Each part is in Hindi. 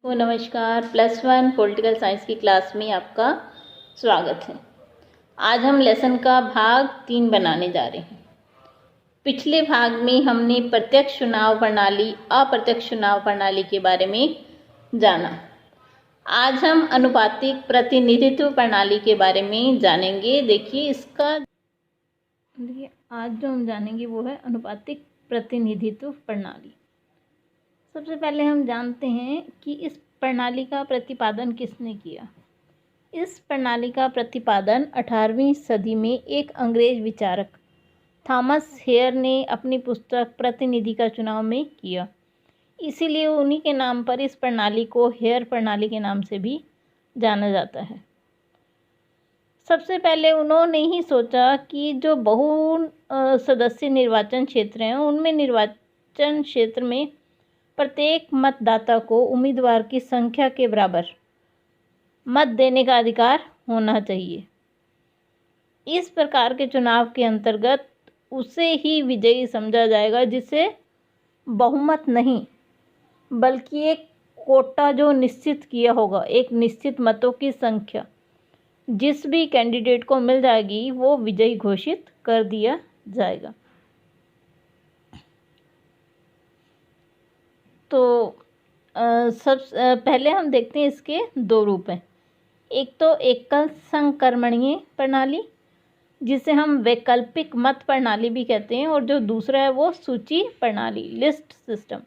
नमस्कार। +1 पॉलिटिकल साइंस की क्लास में आपका स्वागत है। आज हम लेसन का भाग 3 बनाने जा रहे हैं। पिछले भाग में हमने प्रत्यक्ष चुनाव प्रणाली, अप्रत्यक्ष चुनाव प्रणाली के बारे में जाना। आज हम अनुपातिक प्रतिनिधित्व प्रणाली के बारे में जानेंगे। आज जो हम जानेंगे वो है अनुपातिक प्रतिनिधित्व प्रणाली। सबसे पहले हम जानते हैं कि इस प्रणाली का प्रतिपादन किसने किया। इस प्रणाली का प्रतिपादन 18वीं सदी में एक अंग्रेज विचारक थॉमस हेयर ने अपनी पुस्तक प्रतिनिधि का चुनाव में किया। इसीलिए उन्हीं के नाम पर इस प्रणाली को हेयर प्रणाली के नाम से भी जाना जाता है। सबसे पहले उन्होंने ही सोचा कि जो बहु सदस्य निर्वाचन क्षेत्र हैं उनमें निर्वाचन क्षेत्र में प्रत्येक मतदाता को उम्मीदवार की संख्या के बराबर मत देने का अधिकार होना चाहिए। इस प्रकार के चुनाव के अंतर्गत उसे ही विजयी समझा जाएगा जिसे बहुमत नहीं बल्कि एक कोटा जो निश्चित किया होगा, एक निश्चित मतों की संख्या जिस भी कैंडिडेट को मिल जाएगी वो विजयी घोषित कर दिया जाएगा। तो पहले हम देखते हैं इसके दो रूप हैं। एक तो एकल संक्रमणीय प्रणाली जिसे हम वैकल्पिक मत प्रणाली भी कहते हैं, और जो दूसरा है वो सूची प्रणाली, लिस्ट सिस्टम।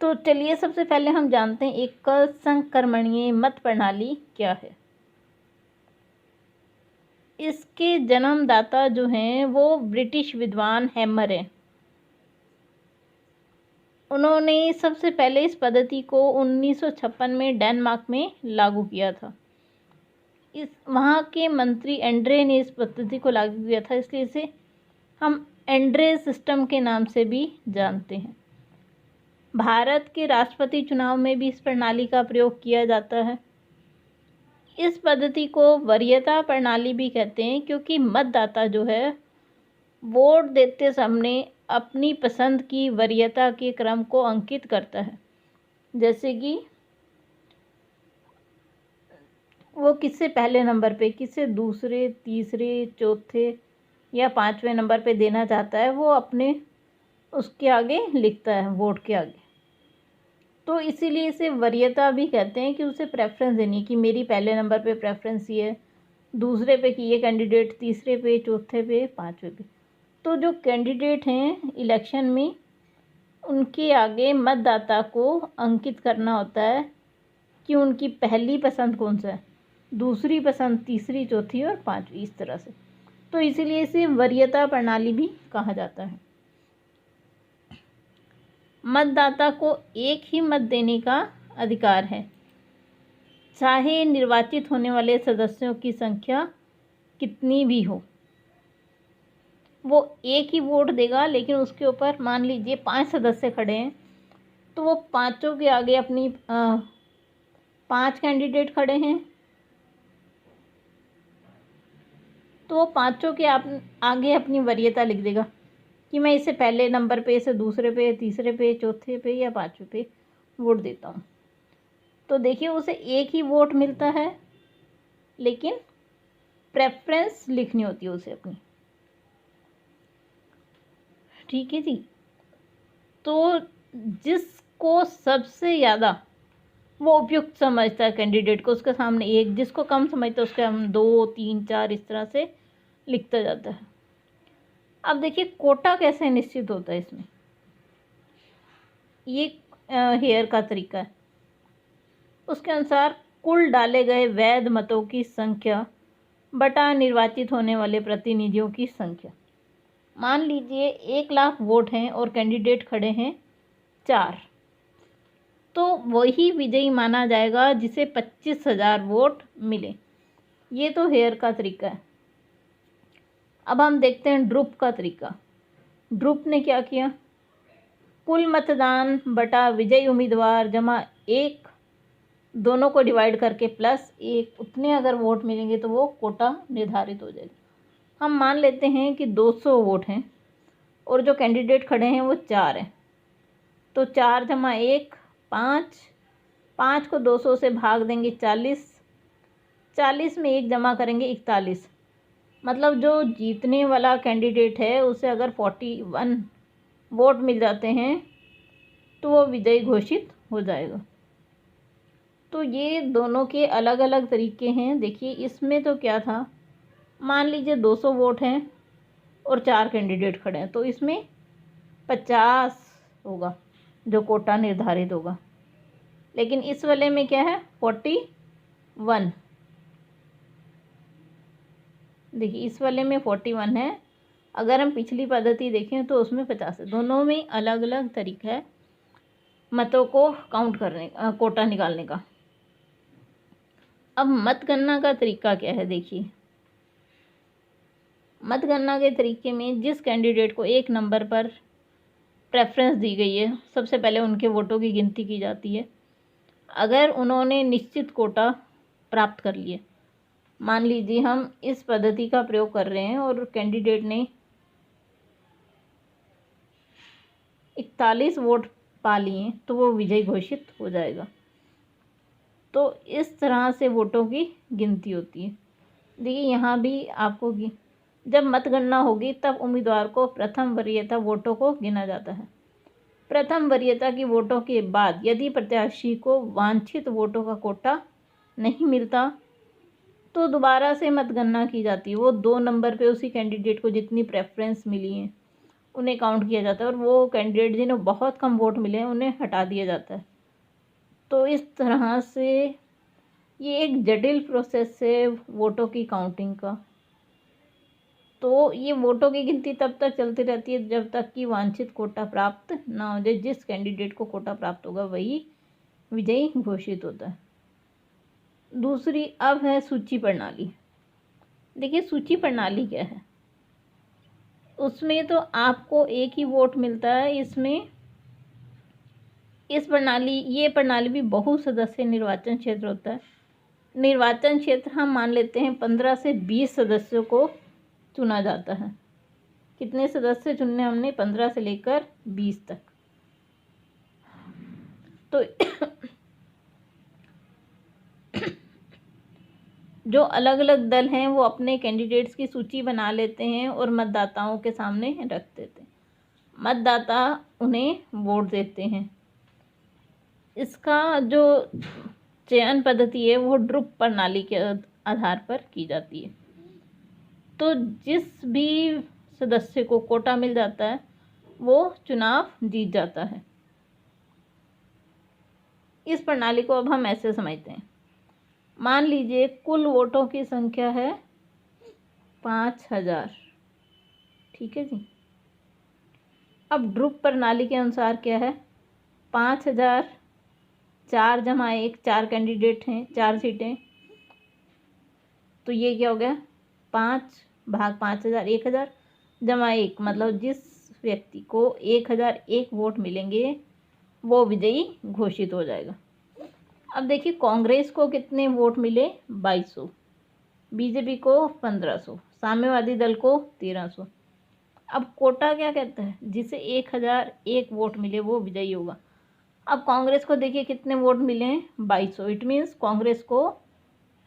तो चलिए सबसे पहले हम जानते हैं एकल संक्रमणीय मत प्रणाली क्या है। इसके जन्मदाता जो हैं वो ब्रिटिश विद्वान हैमर हैं। उन्होंने सबसे पहले इस पद्धति को 1956 में डेनमार्क में लागू किया था। वहाँ के मंत्री एंड्रे ने इस पद्धति को लागू किया था, इसलिए इसे हम एंड्रे सिस्टम के नाम से भी जानते हैं। भारत के राष्ट्रपति चुनाव में भी इस प्रणाली का प्रयोग किया जाता है। इस पद्धति को वरीयता प्रणाली भी कहते हैं क्योंकि मतदाता जो है वोट देते समय अपनी पसंद की वरीयता के क्रम को अंकित करता है, जैसे कि वो किससे पहले नंबर पे, किससे दूसरे, तीसरे, चौथे या पांचवें नंबर पे देना चाहता है, वो अपने उसके आगे लिखता है, वोट के आगे। तो इसीलिए इसे वरीयता भी कहते हैं कि उसे प्रेफरेंस देनी कि मेरी पहले नंबर पे प्रेफरेंस ये है, दूसरे पे कि ये कैंडिडेट, तीसरे पे, चौथे पे, पाँचवें पे। तो जो कैंडिडेट हैं इलेक्शन में उनके आगे मतदाता को अंकित करना होता है कि उनकी पहली पसंद कौन सा है, दूसरी पसंद, तीसरी, चौथी और पांचवी, इस तरह से। तो इसीलिए इसे वरीयता प्रणाली भी कहा जाता है। मतदाता को एक ही मत देने का अधिकार है, चाहे निर्वाचित होने वाले सदस्यों की संख्या कितनी भी हो। वो एक ही वोट देगा, लेकिन उसके ऊपर मान लीजिए 5 सदस्य खड़े हैं तो वो पांचों के आगे अपनी 5 कैंडिडेट खड़े हैं तो वो पांचों के आगे अपनी वरीयता लिख देगा कि मैं इसे पहले नंबर पे, इसे दूसरे पे, तीसरे पे, चौथे पे या पांचवें पे वोट देता हूँ। तो देखिए उसे एक ही वोट मिलता है, लेकिन प्रेफरेंस लिखनी होती है उसे अपनी। ठीक है जी। तो जिसको सबसे ज़्यादा वो उपयुक्त समझता है कैंडिडेट को, उसके सामने एक, जिसको कम समझता है उसके हम 2, 3, 4 इस तरह से लिखता जाता है। अब देखिए कोटा कैसे निश्चित होता है इसमें। ये हेयर का तरीका है। उसके अनुसार कुल डाले गए वैध मतों की संख्या बटा निर्वाचित होने वाले प्रतिनिधियों की संख्या। मान लीजिए 1 लाख वोट हैं और कैंडिडेट खड़े हैं 4, तो वही विजयी माना जाएगा जिसे 25,000 वोट मिले। ये तो हेयर का तरीका है। अब हम देखते हैं ड्रुप का तरीका। ड्रुप ने क्या किया, कुल मतदान बटा विजयी उम्मीदवार जमा 1 दोनों को डिवाइड करके +1, उतने अगर वोट मिलेंगे तो वो कोटा निर्धारित हो जाएगा। हम मान लेते हैं कि 200 वोट हैं और जो कैंडिडेट खड़े हैं वो 4 हैं, तो 4 जमा 1 5 5 को 200 से भाग देंगे 40, 40 में 1 जमा करेंगे 41, मतलब जो जीतने वाला कैंडिडेट है उसे अगर 41 वोट मिल जाते हैं तो वो विजयी घोषित हो जाएगा। तो ये दोनों के अलग अलग तरीके हैं। देखिए इसमें तो क्या था, मान लीजिए 200 वोट हैं और 4 कैंडिडेट खड़े हैं, तो इसमें 50 होगा जो कोटा निर्धारित होगा। लेकिन इस वाले में क्या है, 41। देखिए इस वाले में 41 है, अगर हम पिछली पद्धति देखें तो उसमें 50 है। दोनों में अलग अलग तरीका है मतों को काउंट करने कोटा निकालने का। अब मतगणना का तरीका क्या है, देखिए मतगणना के तरीके में जिस कैंडिडेट को 1 नंबर पर प्रेफरेंस दी गई है, सबसे पहले उनके वोटों की गिनती की जाती है। अगर उन्होंने निश्चित कोटा प्राप्त कर लिए, मान लीजिए हम इस पद्धति का प्रयोग कर रहे हैं और कैंडिडेट ने 41 वोट पा लिए तो वो विजयी घोषित हो जाएगा। तो इस तरह से वोटों की गिनती होती है। देखिए यहाँ भी आपको जब मतगणना होगी तब उम्मीदवार को प्रथम वरीयता वोटों को गिना जाता है। प्रथम वरीयता की वोटों के बाद यदि प्रत्याशी को वांछित वोटों का कोटा नहीं मिलता तो दोबारा से मतगणना की जाती है। वो 2 नंबर पे उसी कैंडिडेट को जितनी प्रेफरेंस मिली है उन्हें काउंट किया जाता है और वो कैंडिडेट जिन्हें बहुत कम वोट मिले हैं उन्हें हटा दिया जाता है। तो इस तरह से ये एक जटिल प्रोसेस है वोटों की काउंटिंग का। तो ये वोटों की गिनती तब तक चलती रहती है जब तक कि वांछित कोटा प्राप्त ना हो जाए। जिस कैंडिडेट को कोटा प्राप्त होगा वही विजयी घोषित होता है। दूसरी अब है सूची प्रणाली। देखिए सूची प्रणाली क्या है, उसमें तो आपको एक ही वोट मिलता है। इसमें ये प्रणाली भी बहु सदस्य निर्वाचन क्षेत्र होता है। निर्वाचन क्षेत्र हम मान लेते हैं 15 से 20 सदस्यों को चुना जाता है। कितने सदस्य चुनने हमने, 15 से लेकर 20 तक। तो जो अलग अलग दल हैं वो अपने कैंडिडेट्स की सूची बना लेते हैं और मतदाताओं के सामने रख देते हैं। मतदाता उन्हें वोट देते हैं। इसका जो चयन पद्धति है वो ड्रुप प्रणाली के आधार पर की जाती है। तो जिस भी सदस्य को कोटा मिल जाता है वो चुनाव जीत जाता है। इस प्रणाली को अब हम ऐसे समझते हैं, मान लीजिए कुल वोटों की संख्या है 5000, ठीक है जी। अब ड्रुप प्रणाली के अनुसार क्या है, 5000 4 जमा 1, 4 कैंडिडेट हैं, 4 सीटें, तो ये क्या हो गया 5 भाग 5000, 1000 जमा 1, मतलब जिस व्यक्ति को 1001 वोट मिलेंगे वो विजयी घोषित हो जाएगा। अब देखिए कांग्रेस को कितने वोट मिले, 2200, बीजेपी को 1500, साम्यवादी दल को 1300। अब कोटा क्या कहता है, जिसे 1001 वोट मिले वो विजयी होगा। अब कांग्रेस को देखिए कितने वोट मिले हैं, 2200। इट मीन्स कांग्रेस को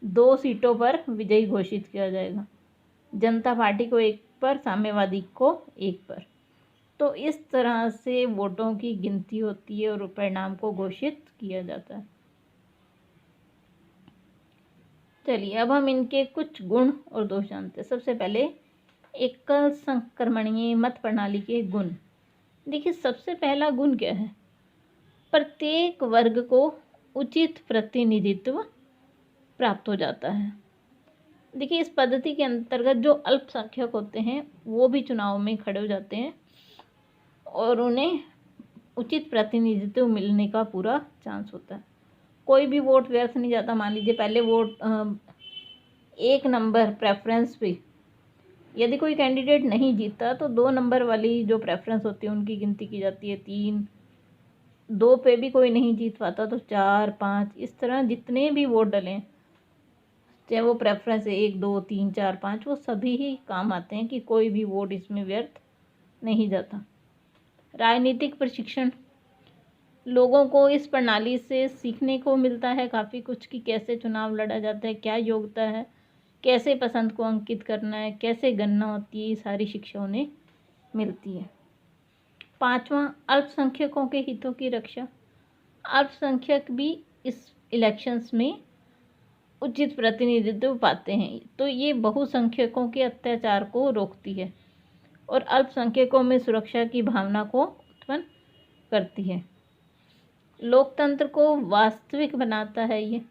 2 सीटों पर विजयी घोषित किया जाएगा, जनता पार्टी को 1 पर, साम्यवादी को 1 पर। तो इस तरह से वोटों की गिनती होती है और परिणाम को घोषित किया जाता है। चलिए अब हम इनके कुछ गुण और दोष जानते हैं। सबसे पहले एकल संक्रमणीय मत प्रणाली के गुण। देखिए सबसे पहला गुण क्या है, प्रत्येक वर्ग को उचित प्रतिनिधित्व प्राप्त हो जाता है। देखिए इस पद्धति के अंतर्गत जो अल्पसंख्यक होते हैं वो भी चुनाव में खड़े हो जाते हैं और उन्हें उचित प्रतिनिधित्व मिलने का पूरा चांस होता है। कोई भी वोट व्यर्थ नहीं जाता। मान लीजिए पहले वोट 1 नंबर प्रेफरेंस पे यदि कोई कैंडिडेट नहीं जीतता तो 2 नंबर वाली जो प्रेफरेंस होती है उनकी गिनती की जाती है। 3, 2 पे भी कोई नहीं जीत पाता तो 4, 5, इस तरह जितने भी वोट डलें, चाहे वो प्रेफरेंस 1, 2, 3, 4, 5, वो सभी ही काम आते हैं कि कोई भी वोट इसमें व्यर्थ नहीं जाता। राजनीतिक प्रशिक्षण। लोगों को इस प्रणाली से सीखने को मिलता है काफ़ी कुछ कि कैसे चुनाव लड़ा जाता है, क्या योग्यता है, कैसे पसंद को अंकित करना है, कैसे गणना होती है, ये सारी शिक्षा उन्हें मिलती है। 5वां, अल्पसंख्यकों के हितों की रक्षा। अल्पसंख्यक भी इस इलेक्शंस में उचित प्रतिनिधित्व पाते हैं, तो ये बहुसंख्यकों के अत्याचार को रोकती है और अल्पसंख्यकों में सुरक्षा की भावना को उत्पन्न करती है। लोकतंत्र को वास्तविक बनाता है ये।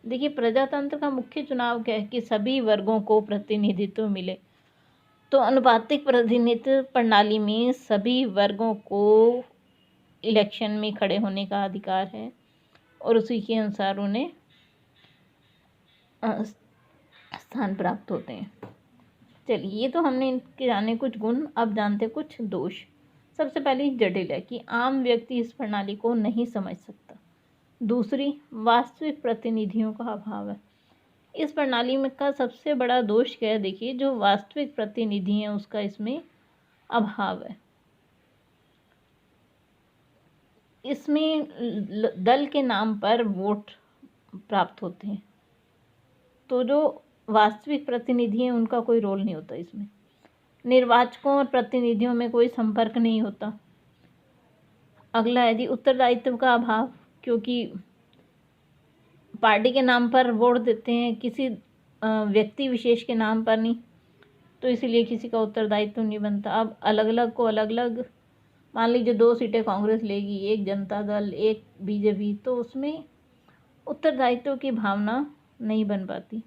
देखिए, प्रजातंत्र का मुख्य चुनाव क्या है कि सभी वर्गों को प्रतिनिधित्व मिले। तो अनुपातिक प्रतिनिधित्व प्रणाली में सभी वर्गों को इलेक्शन में खड़े होने का अधिकार है और उसी के अनुसार उन्हें स्थान प्राप्त होते हैं। चलिए, ये तो हमने इनके जाने कुछ गुण, अब जानते कुछ दोष। सबसे पहले जटिल है कि आम व्यक्ति इस प्रणाली को नहीं समझ सकता। दूसरी, वास्तविक प्रतिनिधियों का अभाव है। इस प्रणाली में का सबसे बड़ा दोष क्या है? देखिए, जो वास्तविक प्रतिनिधि हैं उसका इसमें अभाव है। इसमें दल के नाम पर वोट प्राप्त होते हैं, तो जो वास्तविक प्रतिनिधि हैं उनका कोई रोल नहीं होता इसमें। निर्वाचकों और प्रतिनिधियों में कोई संपर्क नहीं होता। अगला है जी उत्तरदायित्व का अभाव, क्योंकि पार्टी के नाम पर वोट देते हैं, किसी व्यक्ति विशेष के नाम पर नहीं, तो इसीलिए किसी का उत्तरदायित्व नहीं बनता। अब अलग अलग को अलग अलग, मान लीजिए 2 सीटें कांग्रेस लेगी, 1 जनता दल, 1 बीजेपी, तो उसमें उत्तरदायित्व की भावना नहीं बन पाती।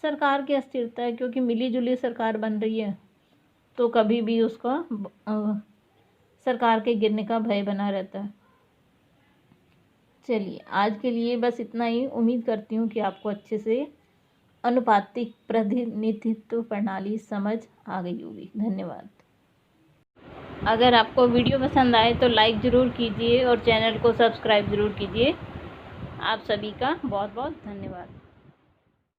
सरकार की अस्थिरता है, क्योंकि मिली जुली सरकार बन रही है, तो कभी भी उसका सरकार के गिरने का भय बना रहता है। चलिए, आज के लिए बस इतना ही। उम्मीद करती हूँ कि आपको अच्छे से अनुपातिक प्रतिनिधित्व प्रणाली समझ आ गई होगी। धन्यवाद। अगर आपको वीडियो पसंद आए तो लाइक ज़रूर कीजिए और चैनल को सब्सक्राइब ज़रूर कीजिए। आप सभी का बहुत बहुत धन्यवाद।